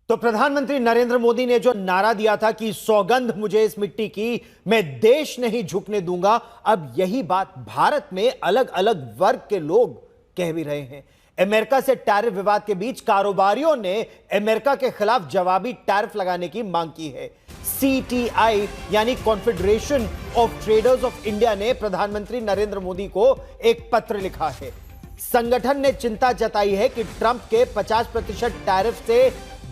तो प्रधानमंत्री नरेंद्र मोदी ने जो नारा दिया था कि सौगंध मुझे इस मिट्टी की, मैं देश नहीं झुकने दूंगा, अब यही बात भारत में अलग अलग वर्ग के लोग कह भी रहे हैं। अमेरिका से टैरिफ विवाद के बीच कारोबारियों ने अमेरिका के खिलाफ जवाबी टैरिफ लगाने की मांग की है। CTI यानी confederation of traders of India ने प्रधानमंत्री नरेंद्र मोदी को एक पत्र लिखा है। संगठन ने चिंता जताई है कि ट्रंप के 50% टैरिफ से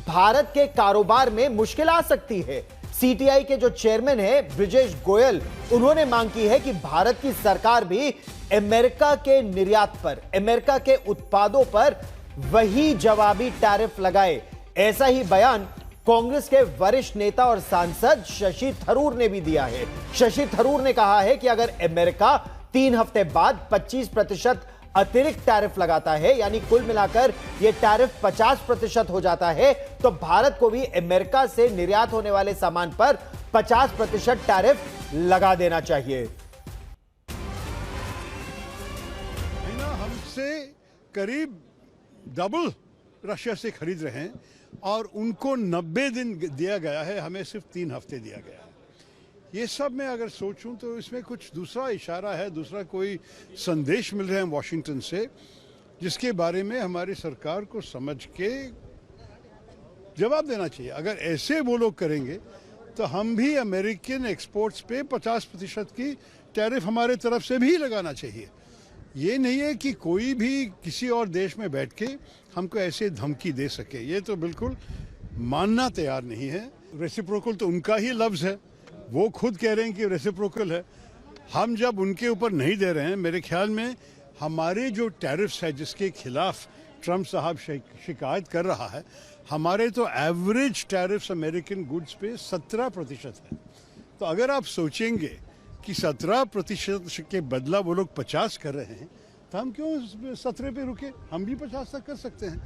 भारत के कारोबार में मुश्किल आ सकती है। CTI के जो चेयरमैन है ब्रिजेश गोयल, उन्होंने मांग की है कि भारत की सरकार भी अमेरिका के निर्यात पर, अमेरिका के उत्पादों पर वही जवाबी टैरिफ लगाए। ऐसा ही बयान कांग्रेस के वरिष्ठ नेता और सांसद शशि थरूर ने भी दिया है। शशि थरूर ने कहा है कि अगर अमेरिका 3 हफ्ते बाद 25% अतिरिक्त टैरिफ लगाता है, यानी कुल मिलाकर यह टैरिफ 50% हो जाता है, तो भारत को भी अमेरिका से निर्यात होने वाले सामान पर 50% टैरिफ लगा देना चाहिए। हमसे करीब डबल रशिया से खरीद रहे हैं और उनको 90 दिन दिया गया है, हमें सिर्फ 3 हफ्ते दिया गया है। ये सब मैं अगर सोचूं तो इसमें कुछ दूसरा इशारा है, दूसरा कोई संदेश मिल रहे हैं वॉशिंगटन से, जिसके बारे में हमारी सरकार को समझ के जवाब देना चाहिए। अगर ऐसे वो लोग करेंगे तो हम भी अमेरिकन एक्सपोर्ट्स पे 50% की टैरिफ हमारे तरफ से भी लगाना चाहिए। ये नहीं है कि कोई भी किसी और देश में बैठ के हमको ऐसे धमकी दे सके, ये तो बिल्कुल मानना तैयार नहीं है। रेसिप्रोकल तो उनका ही लफ्ज़ है, वो खुद कह रहे हैं कि रेसिप्रोकल है। हम जब उनके ऊपर नहीं दे रहे हैं, मेरे ख्याल में हमारे जो टैरिफ्स है जिसके खिलाफ ट्रंप साहब शिकायत कर रहा है, हमारे तो एवरेज टैरिफ्स अमेरिकन गुड्स पे 17% है। तो अगर आप सोचेंगे कि 17% के बदला वो लोग 50 कर रहे हैं, तो हम क्यों 17 पे रुके? हम भी 50 तक कर सकते हैं।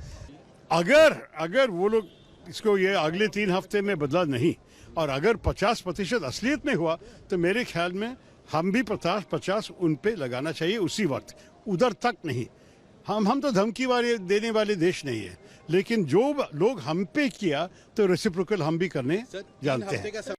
अगर वो लोग इसको ये अगले 3 हफ्ते में बदला नहीं और अगर 50% असलियत में हुआ, तो मेरे ख्याल में हम भी 50 उन पे लगाना चाहिए उसी वक्त, उधर तक नहीं। हम तो धमकी वाले देने वाले देश नहीं है, लेकिन जो लोग हम पे किया तो रेसिप्रोकल हम भी करने जानते हैं।